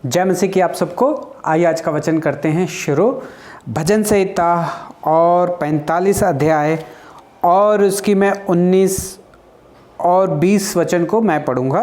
जय मसीह की आप सबको। आइए आज का वचन करते हैं शुरू। भजन संहिता और 45 अध्याय और उसकी मैं 19 और 20 वचन को मैं पढ़ूंगा।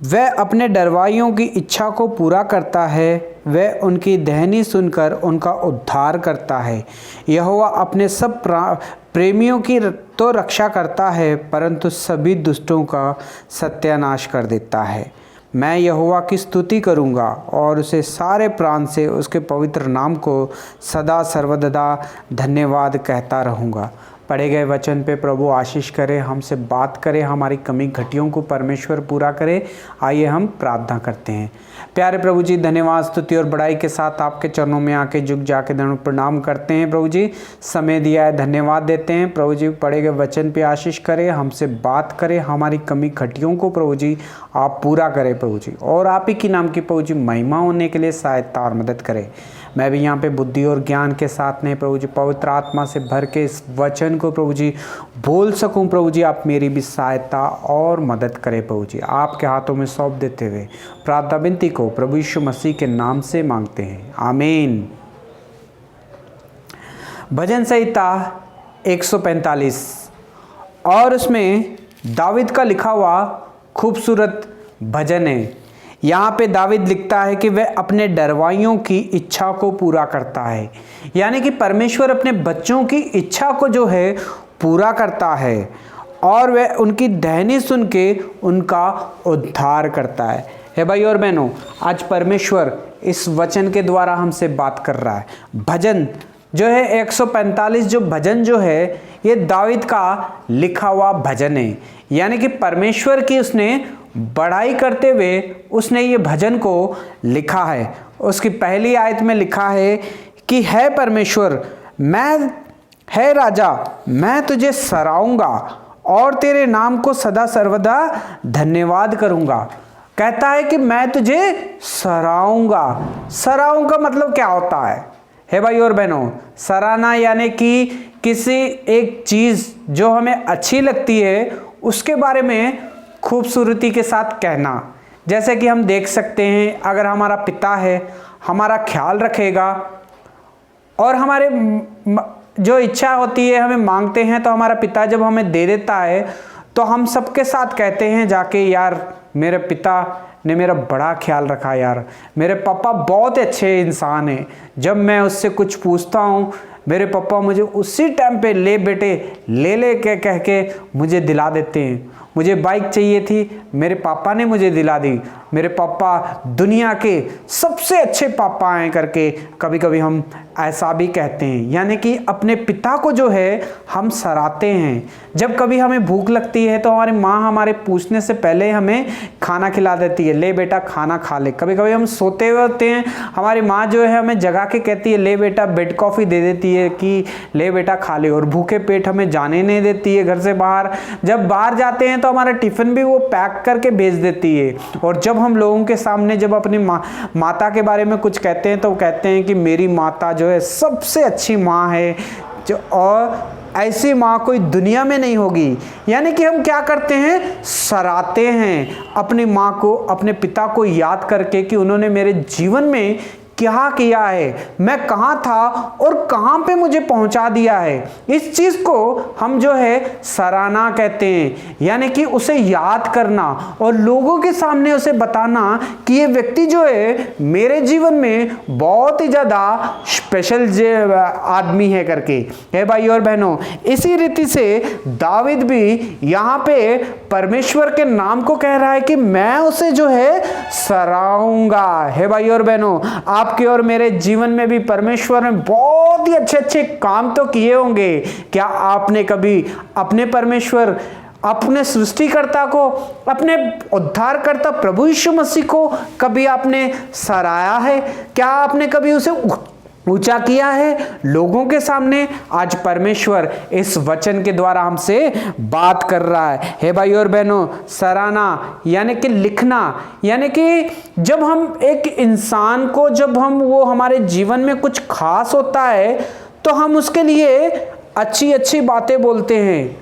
वह अपने डरवाइयों की इच्छा को पूरा करता है, वह उनकी दैनी सुनकर उनका उद्धार करता है। यहोवा अपने सब प्रेमियों की तो रक्षा करता है, परंतु सभी दुष्टों का सत्यानाश कर देता है। मैं यहोवा की स्तुति करूंगा और उसे सारे प्राण से उसके पवित्र नाम को सदा सर्वदा धन्यवाद कहता रहूँगा। पढ़े गए वचन पे प्रभु आशीष करे, हमसे बात करे, हमारी कमी घटियों को परमेश्वर पूरा करे। आइए हम प्रार्थना करते हैं। प्यारे प्रभु जी, धन्यवाद स्तुति और बड़ाई के साथ आपके चरणों में आके झुक जाके दंड प्रणाम करते हैं। प्रभु जी, समय दिया है, धन्यवाद देते हैं। प्रभु जी, पढ़े गए वचन पे आशीष करे, हमसे बात करे, हमारी कमी घटियों को प्रभु जी आप पूरा करें प्रभु जी, और आप ही की नाम की प्रभु जी महिमा होने के लिए सहायता और मदद करें। मैं भी यहाँ पे बुद्धि और ज्ञान के साथ में प्रभु जी पवित्र आत्मा से भर के इस वचन को प्रभु जी बोल सकूं। प्रभु जी, आप मेरी भी सहायता और मदद करें प्रभु जी। आपके हाथों में सौंप देते हुए प्रार्थना विनती को प्रभु यीशु मसीह के नाम से मांगते हैं, आमीन। भजन संहिता 145 और उसमें दाविद का लिखा हुआ खूबसूरत भजन है। यहाँ पे दाविद लिखता है कि वह अपने डरवाइयों की इच्छा को पूरा करता है, यानी कि परमेश्वर अपने बच्चों की इच्छा को जो है पूरा करता है और वह उनकी दैनी सुन के उनका उद्धार करता है। हे भाई और बहनों, आज परमेश्वर इस वचन के द्वारा हमसे बात कर रहा है। भजन जो है 145 जो भजन जो है ये दाविद का लिखा हुआ भजन है, यानी कि परमेश्वर की उसने बड़ाई करते हुए उसने ये भजन को लिखा है। उसकी पहली आयत में लिखा है कि है परमेश्वर, मैं है राजा, मैं तुझे सराहूंगा और तेरे नाम को सदा सर्वदा धन्यवाद करूंगा। कहता है कि मैं तुझे सराहूंगा। सराहूंगा मतलब क्या होता है भाई और बहनों? सराहना यानी कि किसी एक चीज़ जो हमें अच्छी लगती है उसके बारे में खूबसूरती के साथ कहना। जैसे कि हम देख सकते हैं, अगर हमारा पिता है हमारा ख्याल रखेगा और हमारे जो इच्छा होती है हमें मांगते हैं तो हमारा पिता जब हमें दे देता है तो हम सबके साथ कहते हैं जाके, यार मेरे पिता ने मेरा बड़ा ख्याल रखा, यार मेरे पापा बहुत अच्छे इंसान हैं। जब मैं उससे कुछ पूछता हूँ मेरे पापा मुझे उसी टाइम पे ले बेटे ले ले के कह के मुझे दिला देते हैं। मुझे बाइक चाहिए थी, मेरे पापा ने मुझे दिला दी। मेरे पापा दुनिया के सबसे अच्छे पापा हैं करके कभी कभी हम ऐसा भी कहते हैं, यानी कि अपने पिता को जो है हम सराहते हैं। जब कभी हमें भूख लगती है तो हमारी माँ हमारे पूछने से पहले हमें खाना खिला देती है, ले बेटा खाना खा ले। कभी कभी हम सोते हुए होते हैं, हमारी माँ जो है हमें जगा के कहती है ले बेटा बेड कॉफ़ी दे देती है कि ले बेटा खा ले, और भूखे पेट हमें जाने नहीं देती है घर से बाहर। जब बाहर जाते हैं तो हमारा टिफ़िन भी वो पैक करके भेज देती है। और जब हम लोगों के सामने जब अपनी माता के बारे में कुछ कहते हैं तो वो कहते हैं कि मेरी माता जो है सबसे अच्छी माँ है, जो और ऐसी माँ कोई दुनिया में नहीं होगी। यानी कि हम क्या करते हैं, सराहते हैं अपनी माँ को, अपने पिता को याद करके कि उन्होंने मेरे जीवन में क्या किया है, मैं कहाँ था और कहाँ पे मुझे पहुँचा दिया है। इस चीज़ को हम जो है सराहना कहते हैं, यानी कि उसे याद करना और लोगों के सामने उसे बताना कि ये व्यक्ति जो है मेरे जीवन में बहुत ही ज़्यादा स्पेशल आदमी है करके। हे भाई और बहनों, इसी रीति से दाविद भी यहाँ पे परमेश्वर के नाम को कह रहा है कि मैं उसे जो है सराहूंगा। हे भाई और बहनों, आपके और मेरे जीवन में भी परमेश्वर ने बहुत ही अच्छे अच्छे काम तो किए होंगे। क्या आपने कभी अपने परमेश्वर, अपने सृष्टिकर्ता को, अपने उद्धारकर्ता प्रभु यीशु मसीह को कभी आपने सराहा है? क्या आपने कभी उसे ऊंचा किया है लोगों के सामने? आज परमेश्वर इस वचन के द्वारा हमसे बात कर रहा है। हे भाई और बहनों, सराहना यानी कि लिखना, यानी कि जब हम एक इंसान को, जब हम वो हमारे जीवन में कुछ खास होता है तो हम उसके लिए अच्छी अच्छी बातें बोलते हैं।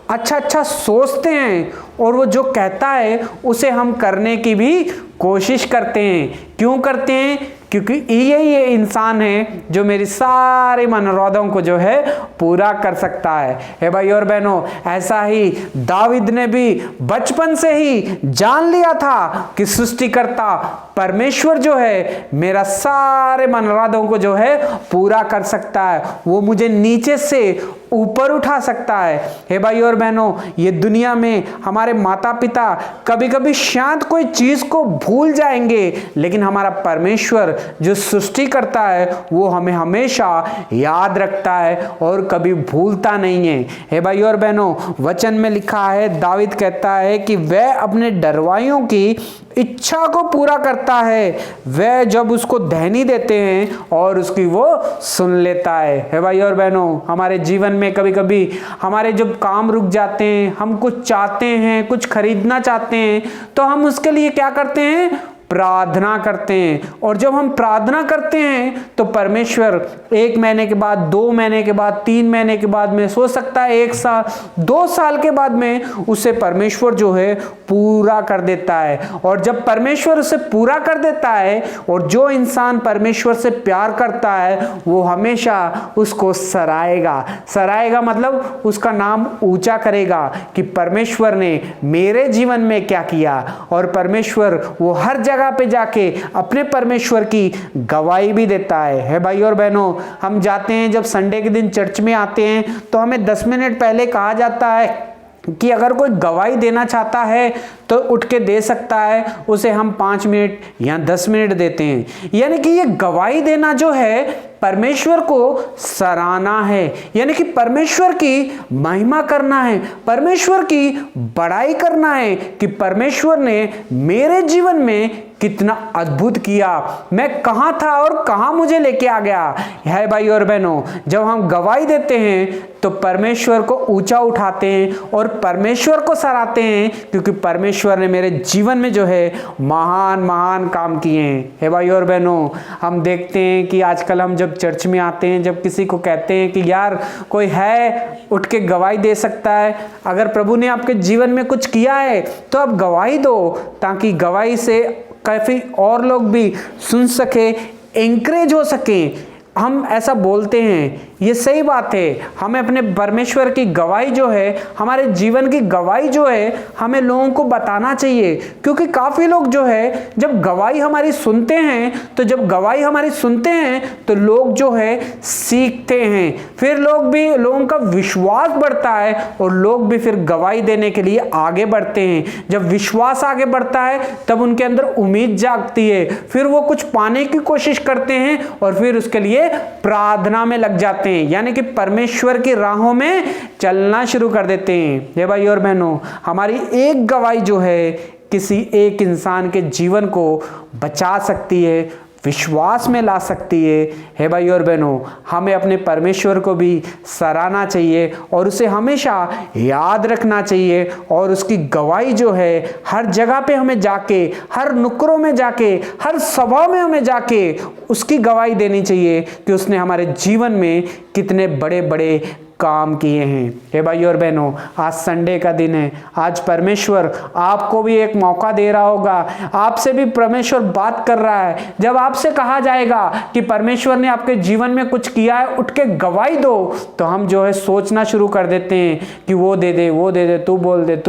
अच्छा अच्छा सोचते हैं और वो जो कहता है उसे हम करने की भी कोशिश करते हैं। क्यों करते हैं? क्योंकि ये इंसान है जो मेरी सारे मनोराथों को जो है पूरा कर सकता है। हे भाई और बहनों, ऐसा ही दाविद ने भी बचपन से ही जान लिया था कि सृष्टिकर्ता परमेश्वर जो है मेरा सारे मनोराथों को जो है पूरा कर सकता है। वो मुझे नीचे से ऊपर उठा सकता है। हे भाई और बहनों, ये दुनिया में हमारे माता पिता कभी कभी शायद कोई चीज को भूल जाएंगे, लेकिन हमारा परमेश्वर जो सृष्टि करता है वो हमें हमेशा याद रखता है और कभी भूलता नहीं है। हे भाई और बहनों, वचन में लिखा है, दाविद कहता है कि वह अपने डरवाइयों की इच्छा को पूरा करता है, वह जब उसको धहनी देते हैं और उसकी वो सुन लेता है। हे भाई और बहनों, हमारे जीवन में कभी कभी हमारे जब काम रुक जाते हैं, हम कुछ चाहते हैं, कुछ खरीदना चाहते हैं, तो हम उसके लिए क्या करते हैं? प्रार्थना करते हैं। और जब हम प्रार्थना करते हैं तो परमेश्वर 1 महीने के बाद, 2 महीने के बाद, 3 महीने के बाद में, सोच सकता है 1 साल, 2 साल के बाद में उसे परमेश्वर जो है पूरा कर देता है। और जब परमेश्वर उसे पूरा कर देता है, और जो इंसान परमेश्वर से प्यार करता है वो हमेशा उसको सराहेगा मतलब उसका नाम ऊंचा करेगा कि परमेश्वर ने मेरे जीवन में क्या किया। और परमेश्वर वो हर जगह पे जाके अपने परमेश्वर की गवाही भी देता है। हे भाई और बहनों, हम जाते हैं, जब संडे के दिन चर्च में आते हैं तो हमें 10 मिनट पहले कहा जाता है कि अगर कोई गवाही देना चाहता है तो उठ के दे सकता है। उसे हम 5 मिनट या 10 मिनट देते हैं। यानी कि ये गवाही देना जो है परमेश्वर को सराहना है, यानी कि परमेश्वर की महिमा करना है, परमेश्वर की बड़ाई करना है कि परमेश्वर ने मेरे जीवन में कितना अद्भुत किया, मैं कहां था और कहां मुझे लेके आ गया। है भाई और बहनों, जब हम गवाही देते हैं तो परमेश्वर को ऊंचा उठाते हैं और परमेश्वर को सराहते हैं, क्योंकि परमेश्वर ने मेरे जीवन में जो है महान महान काम किए हैं। हे भाई और बहनों, हम देखते हैं कि आजकल हम जब चर्च में आते हैं, जब किसी को कहते हैं कि यार कोई है उठ के गवाही दे सकता है, अगर प्रभु ने आपके जीवन में कुछ किया है तो आप गवाही दो, ताकि गवाही से काफ़ी और लोग भी सुन सके, एंकरेज हो सके। हम ऐसा बोलते हैं, ये सही बात है, हमें अपने परमेश्वर की गवाही जो है, हमारे जीवन की गवाही जो है, हमें लोगों को बताना चाहिए। क्योंकि काफ़ी लोग जो है जब गवाही हमारी सुनते हैं, तो जब गवाही हमारी सुनते हैं तो लोग जो है सीखते हैं, फिर लोगों का विश्वास बढ़ता है और लोग भी फिर गवाही देने के लिए आगे बढ़ते हैं। जब विश्वास आगे बढ़ता है तब उनके अंदर उम्मीद जागती है, फिर वो कुछ पाने की कोशिश करते हैं और फिर उसके लिए प्रार्थना में लग जाते हैं, यानी कि परमेश्वर की राहों में चलना शुरू कर देते हैं। ये भाई और बहनों, हमारी एक गवाही जो है किसी एक इंसान के जीवन को बचा सकती है, विश्वास में ला सकती है। हे भाई और बहनों, हमें अपने परमेश्वर को भी सराहना चाहिए और उसे हमेशा याद रखना चाहिए, और उसकी गवाही जो है हर जगह पे हमें जाके, हर नुक्करों में जाके, हर सभा में हमें जाके उसकी गवाही देनी चाहिए कि उसने हमारे जीवन में कितने बड़े बड़े काम किए हैं। हे भाई और बहनों, आज संडे का दिन है, आज परमेश्वर आपको भी एक मौका दे रहा होगा, आपसे भी परमेश्वर बात कर रहा है। जब आपसे कहा जाएगा कि परमेश्वर ने आपके जीवन में कुछ किया है, उठ के गवाही दो, तो हम जो है सोचना शुरू कर देते हैं कि वो दे दे, वो दे दे, तू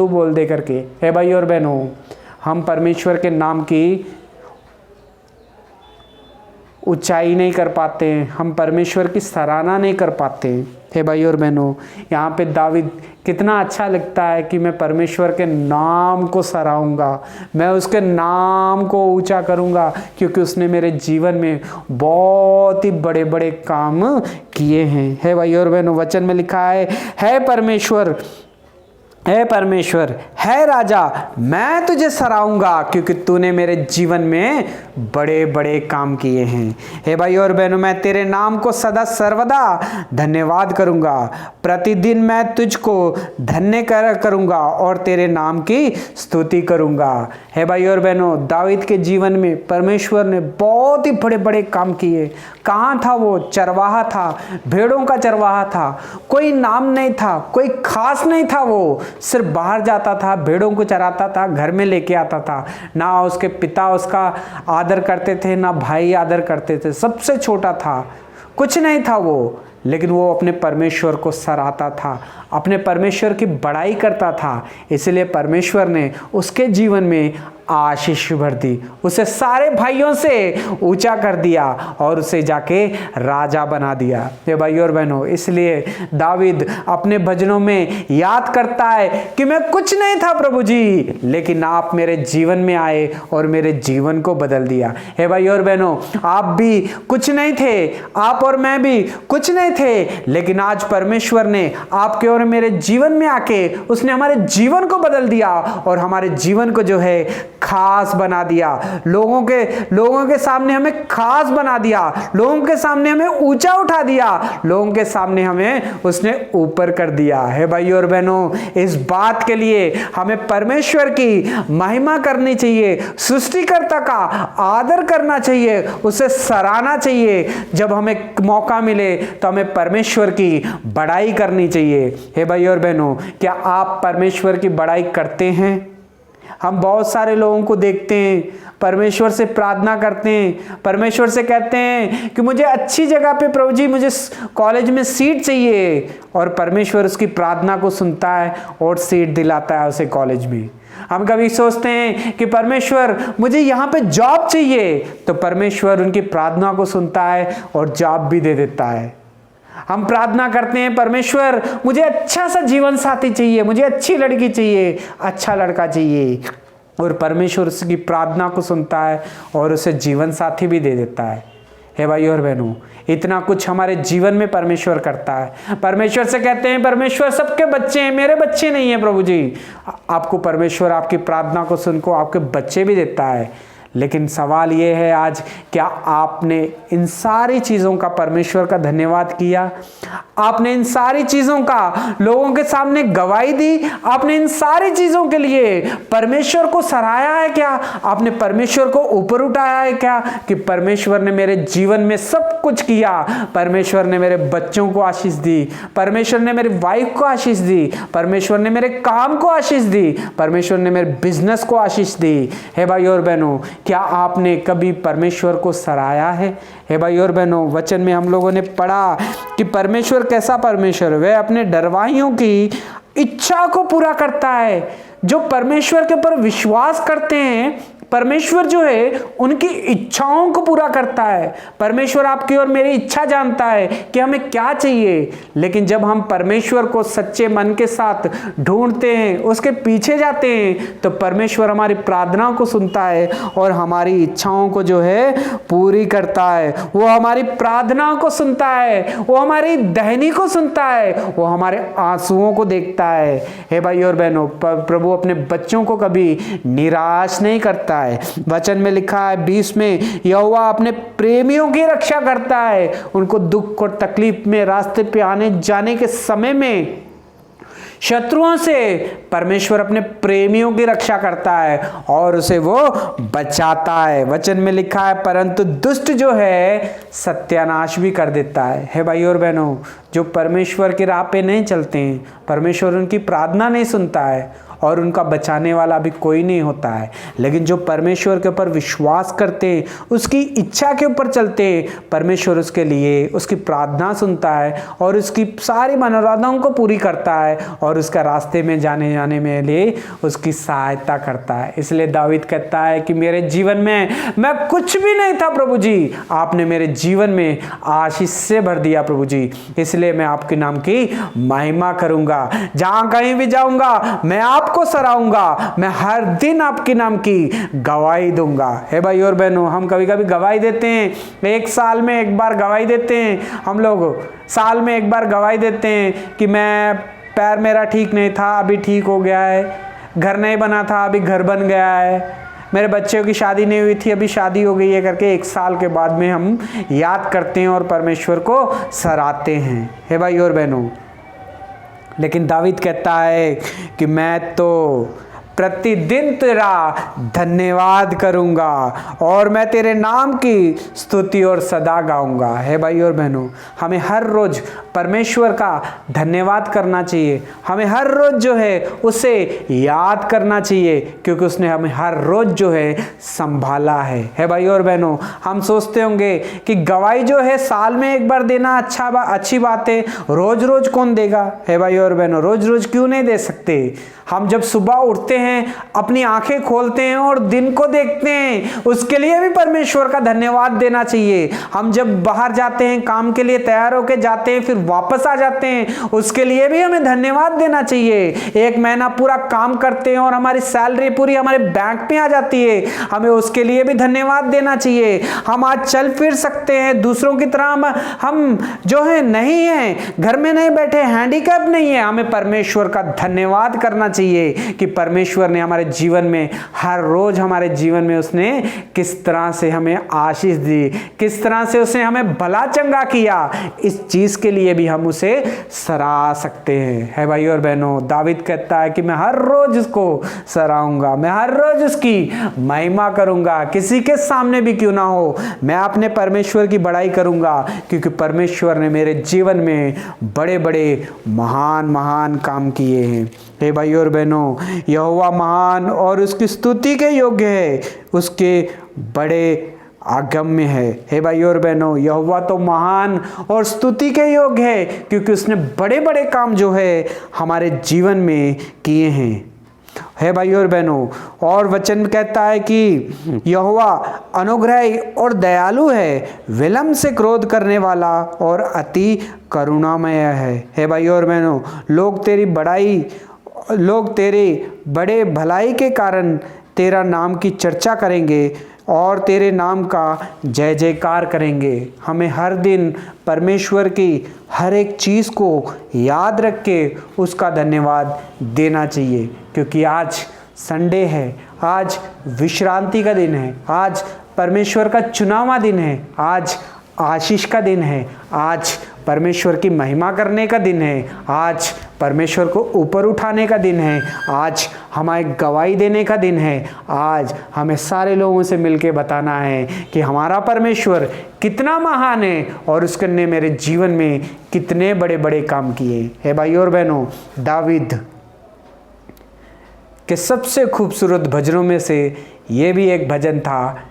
बोल दे करके। हे भाई और बहनों, हम परमेश्वर के नाम की ऊंचाई नहीं कर पाते हैं, हम परमेश्वर की सराहना नहीं कर पाते हैं। हे भाई और बहनों, यहाँ पे दाविद कितना अच्छा लगता है कि मैं परमेश्वर के नाम को सराहूँगा, मैं उसके नाम को ऊंचा करूँगा, क्योंकि उसने मेरे जीवन में बहुत ही बड़े बड़े काम किए हैं। हे भाई और बहनों, वचन में लिखा है, हे परमेश्वर है राजा, मैं तुझे सराहूंगा क्योंकि तूने मेरे जीवन में बड़े बड़े काम किए हैं। हे भाई और बहनों, मैं तेरे नाम को सदा सर्वदा धन्यवाद करूंगा। प्रतिदिन मैं तुझको धन्य करूंगा और तेरे नाम की स्तुति करूंगा। हे भाई और बहनों, दाऊद के जीवन में परमेश्वर ने बहुत ही बड़े बड़े काम किए। कहाँ था वो? चरवाहा था, भेड़ों का चरवाहा था। कोई नाम नहीं था, कोई खास नहीं था। वो सिर्फ बाहर जाता था, भेड़ों को चराता था, घर में लेके आता था। ना उसके पिता उसका आदर करते थे, ना भाई आदर करते थे, सबसे छोटा था, कुछ नहीं था वो। लेकिन वो अपने परमेश्वर को सराहता था, अपने परमेश्वर की बड़ाई करता था। इसलिए परमेश्वर ने उसके जीवन में आशीष भर दी, उसे सारे भाइयों से ऊंचा कर दिया और उसे जाके राजा बना दिया। ये भाइयों और बहनों, इसलिए दाऊद अपने भजनों में याद करता है कि मैं कुछ नहीं था प्रभु जी, लेकिन आप मेरे जीवन में आए और मेरे जीवन को बदल दिया। हे भाइयों और बहनों, आप भी कुछ नहीं थे, आप और मैं भी कुछ नहीं थे, लेकिन आज परमेश्वर ने आपके और मेरे जीवन में आके उसने हमारे जीवन को बदल दिया और हमारे जीवन को जो है खास बना दिया। लोगों के सामने हमें खास बना दिया, लोगों के सामने हमें ऊंचा उठा दिया, लोगों के सामने हमें उसने ऊपर कर दिया। है भाइयों और बहनों, इस बात के लिए हमें परमेश्वर की महिमा करनी चाहिए, सृष्टिकर्ता का आदर करना चाहिए, उसे सराहना चाहिए। जब हमें मौका मिले तो हमें परमेश्वर की बड़ाई करनी चाहिए। हे भाइयों और बहनों, क्या आप परमेश्वर की बड़ाई करते हैं? हम बहुत सारे लोगों को देखते हैं, परमेश्वर से प्रार्थना करते हैं, परमेश्वर से कहते हैं कि मुझे अच्छी जगह पे प्रभु जी, मुझे कॉलेज में सीट चाहिए, और परमेश्वर उसकी प्रार्थना को सुनता है और सीट दिलाता है उसे कॉलेज में। हम कभी सोचते हैं कि परमेश्वर मुझे यहाँ पे जॉब चाहिए, तो परमेश्वर उनकी प्रार्थना को सुनता है और जॉब भी दे देता है। हम प्रार्थना करते हैं, परमेश्वर मुझे अच्छा सा जीवन साथी चाहिए, मुझे अच्छी लड़की चाहिए, अच्छा लड़का चाहिए, और परमेश्वर उसकी प्रार्थना को सुनता है और उसे जीवन साथी भी दे देता है। हे भाइयों और बहनों, इतना कुछ हमारे जीवन में परमेश्वर करता है। परमेश्वर से कहते हैं, परमेश्वर सबके बच्चे हैं, मेरे बच्चे नहीं हैं प्रभु जी। आपको परमेश्वर आपकी प्रार्थना को सुनको आपके बच्चे भी देता है। लेकिन सवाल ये है आज, क्या आपने इन सारी चीज़ों का परमेश्वर का धन्यवाद किया? आपने इन सारी चीज़ों का लोगों के सामने गवाही दी? आपने इन सारी चीज़ों के लिए परमेश्वर को सराहा है क्या? आपने परमेश्वर को ऊपर उठाया है क्या कि परमेश्वर ने मेरे जीवन में सब कुछ किया, परमेश्वर ने मेरे बच्चों को आशीष दी, परमेश्वर ने मेरी वाइफ को आशीष दी, परमेश्वर ने मेरे काम को आशीष दी, परमेश्वर ने मेरे बिजनेस को आशीष दी। हे भाइयों और बहनों, क्या आपने कभी परमेश्वर को सराहा है? हे भाइयों और बहनों, वचन में हम लोगों ने पढ़ा कि परमेश्वर कैसा परमेश्वर, वह अपने डरवाइयों की इच्छा को पूरा करता है। जो परमेश्वर के ऊपर विश्वास करते हैं, परमेश्वर जो है उनकी इच्छाओं को पूरा करता है। परमेश्वर आपकी और मेरी इच्छा जानता है कि हमें क्या चाहिए, लेकिन जब हम परमेश्वर को सच्चे मन के साथ ढूंढते हैं, उसके पीछे जाते हैं, तो परमेश्वर हमारी प्रार्थना को सुनता है और हमारी इच्छाओं को जो है पूरी करता है। वो हमारी प्रार्थना को सुनता है, वो हमारी दहनी को सुनता है, वो हमारे आंसुओं को देखता है। हे भाई और बहनों, प्रभु अपने बच्चों को कभी निराश नहीं करता है। वचन में लिखा है 20 में, यहोवा अपने प्रेमियों की रक्षा करता है। उनको दुख और तकलीफ में रास्ते पे आने जाने के समय में शत्रुओं से परमेश्वर अपने प्रेमियों की रक्षा करता है और उसे वो बचाता है। वचन में लिखा है, परंतु दुष्ट जो है सत्यानाश भी कर देता है। हे भाइयों और बहनों, जो परमेश्वर की राह पे नहीं चलते हैं, परमेश्वर उनकी प्रार्थना नहीं सुनता है और उनका बचाने वाला भी कोई नहीं होता है। लेकिन जो परमेश्वर के ऊपर विश्वास करते हैं, उसकी इच्छा के ऊपर चलते हैं, परमेश्वर उसके लिए उसकी प्रार्थना सुनता है और उसकी सारी मनोराथाओं को पूरी करता है और उसका रास्ते में जाने में लिए उसकी सहायता करता है। इसलिए दाऊद कहता है कि मेरे जीवन में मैं कुछ भी नहीं था प्रभु जी, आपने मेरे जीवन में आशीष से भर दिया प्रभु जी, इसलिए मैं आपके नाम की महिमा करूंगा। जहां कहीं भी जाऊंगा मैं आपको सराहूंगा, मैं हर दिन आपके नाम की गवाही दूंगा। हे भाई और बहनों, हम कभी कभी गवाही देते हैं, एक साल में एक बार गवाही देते हैं। हम लोग साल में एक बार गवाही देते हैं कि मैं पैर मेरा ठीक नहीं था, अभी ठीक हो गया है। घर नहीं बना था अभी घर बन गया है, मेरे बच्चों की शादी नहीं हुई थी अभी शादी हो गई है करके 1 साल के बाद में हम याद करते हैं और परमेश्वर को सराहते हैं। हे भाई और बहनों, लेकिन दावीद कहता है कि मैं तो प्रतिदिन तेरा धन्यवाद करूंगा और मैं तेरे नाम की स्तुति और सदा गाऊंगा। है भाई और बहनों, हमें हर रोज परमेश्वर का धन्यवाद करना चाहिए, हमें हर रोज जो है उसे याद करना चाहिए क्योंकि उसने हमें हर रोज जो है संभाला है भाई और बहनों। हम सोचते होंगे कि गवाही जो है साल में एक बार देना अच्छी बात है, रोज रोज कौन देगा। है भाई और बहनों, रोज रोज क्यों नहीं दे सकते। हम जब सुबह उठते हैं, अपनी आंखें खोलते हैं और दिन को देखते हैं, उसके लिए भी परमेश्वर का धन्यवाद देना चाहिए। हम जब बाहर जाते हैं, काम के लिए तैयार होकर जाते हैं, फिर वापस आ जाते हैं, उसके लिए भी हमें धन्यवाद देना चाहिए। 1 महीना पूरा काम करते हैं और हमारी सैलरी पूरी हमारे बैंक में आ जाती है, हमें उसके लिए भी धन्यवाद देना चाहिए। हम आज चल फिर सकते हैं, दूसरों की तरह हम जो है नहीं है, घर में नहीं बैठे, हैंडीकैप नहीं है, हमें परमेश्वर का धन्यवाद करना चाहिए कि परमेश्वर ने हमारे जीवन में हर रोज हमारे जीवन में उसने किस तरह से हमें आशीष दी, किस तरह से उसने हमें भला चंगा किया। इस चीज के लिए भी हम उसे सराह सकते हैं। है भाई और बहनों, दावीद कहता है कि मैं हर रोज उसको सराहूंगा, मैं हर रोज उसकी महिमा करूंगा, किसी के सामने भी क्यों ना हो, मैं अपने परमेश्वर की बड़ाई करूंगा क्योंकि परमेश्वर ने मेरे जीवन में बड़े बड़े महान महान काम किए हैं। हे भाई और बहनों, यहोवा महान और उसकी स्तुति के योग्य है, उसके बड़े अगम्य है। हे भाई और बहनों, यहोवा तो महान और स्तुति के योग्य है क्योंकि उसने बड़े बड़े काम जो है हमारे जीवन में किए हैं। है भाई और बहनों, और वचन कहता है कि यहोवा अनुग्रही और दयालु है, विलंब से क्रोध करने वाला और अति करुणामय है। हे भाई और बहनों, लोग तेरे बड़े भलाई के कारण तेरा नाम की चर्चा करेंगे और तेरे नाम का जय जयकार करेंगे। हमें हर दिन परमेश्वर की हर एक चीज़ को याद रख के उसका धन्यवाद देना चाहिए क्योंकि आज संडे है, आज विश्रांति का दिन है, आज परमेश्वर का चुनावा दिन है, आज आशीष का दिन है, आज परमेश्वर की महिमा करने का दिन है, आज परमेश्वर को ऊपर उठाने का दिन है, आज हमारे गवाही देने का दिन है, आज हमें सारे लोगों से मिलके बताना है कि हमारा परमेश्वर कितना महान है और उसने मेरे जीवन में कितने बड़े बड़े काम किए। है भाई और बहनों, दावीद के सबसे खूबसूरत भजनों में से ये भी एक भजन था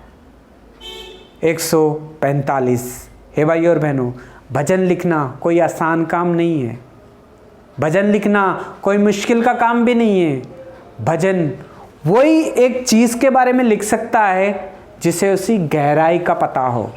145। हे भाई और बहनों, भजन लिखना कोई आसान काम नहीं है, भजन लिखना कोई मुश्किल का काम भी नहीं है। भजन वही एक चीज़ के बारे में लिख सकता है जिसे उसी गहराई का पता हो,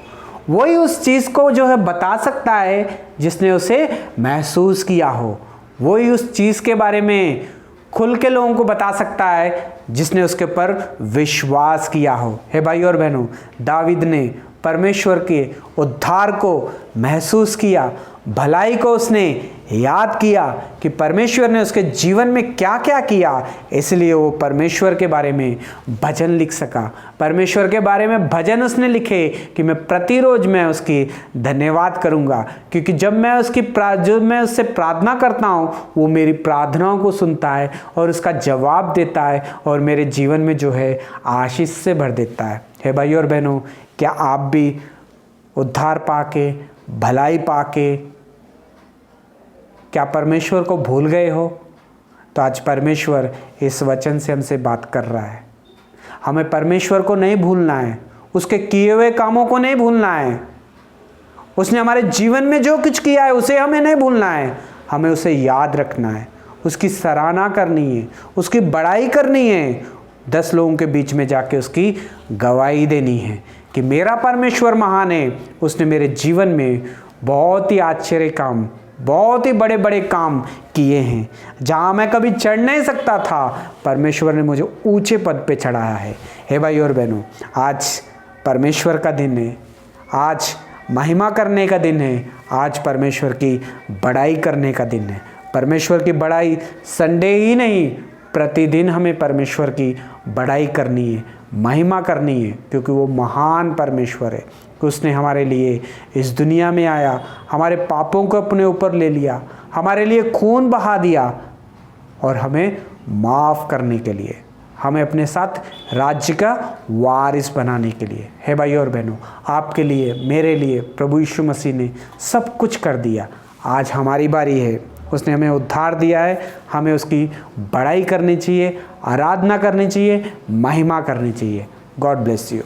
वही उस चीज़ को जो है बता सकता है जिसने उसे महसूस किया हो, वही उस चीज़ के बारे में खुल के लोगों को बता सकता है जिसने उसके ऊपर विश्वास किया हो। हे भाई और बहनों, दावीद ने परमेश्वर के उद्धार को महसूस किया, भलाई को उसने याद किया कि परमेश्वर ने उसके जीवन में क्या क्या किया, इसलिए वो परमेश्वर के बारे में भजन लिख सका। परमेश्वर के बारे में भजन उसने लिखे कि मैं प्रतिरोज मैं उसकी धन्यवाद करूंगा क्योंकि जब मैं उससे प्रार्थना करता हूँ वो मेरी प्रार्थनाओं को सुनता है और उसका जवाब देता है और मेरे जीवन में जो है आशीष से भर देता है। हे भाई और बहनों, क्या आप भी उद्धार पाके, भलाई पाके क्या परमेश्वर को भूल गए हो? तो आज परमेश्वर इस वचन से हमसे बात कर रहा है। हमें परमेश्वर को नहीं भूलना है, उसके किए हुए कामों को नहीं भूलना है, उसने हमारे जीवन में जो कुछ किया है उसे हमें नहीं भूलना है, हमें उसे याद रखना है, उसकी सराहना करनी है, उसकी बड़ाई करनी है, 10 लोगों के बीच में जाके उसकी गवाही देनी है कि मेरा परमेश्वर महान है, उसने मेरे जीवन में बहुत ही आश्चर्य काम, बहुत ही बड़े बड़े काम किए हैं। जहाँ मैं कभी चढ़ नहीं सकता था, परमेश्वर ने मुझे ऊंचे पद पे चढ़ाया है। हे भाई और बहनों, आज परमेश्वर का दिन है, आज महिमा करने का दिन है, आज परमेश्वर की बड़ाई करने का दिन है। परमेश्वर की बड़ाई संडे ही नहीं, प्रतिदिन हमें परमेश्वर की बड़ाई करनी है, महिमा करनी है, क्योंकि वो महान परमेश्वर है कि उसने हमारे लिए इस दुनिया में आया, हमारे पापों को अपने ऊपर ले लिया, हमारे लिए खून बहा दिया और हमें माफ़ करने के लिए, हमें अपने साथ राज्य का वारिस बनाने के लिए। हे भाई और बहनों, आपके लिए, मेरे लिए प्रभु यीशु मसीह ने सब कुछ कर दिया। आज हमारी बारी है, उसने हमें उद्धार दिया है, हमें उसकी बड़ाई करनी चाहिए, आराधना करनी चाहिए, महिमा करनी चाहिए। God bless you.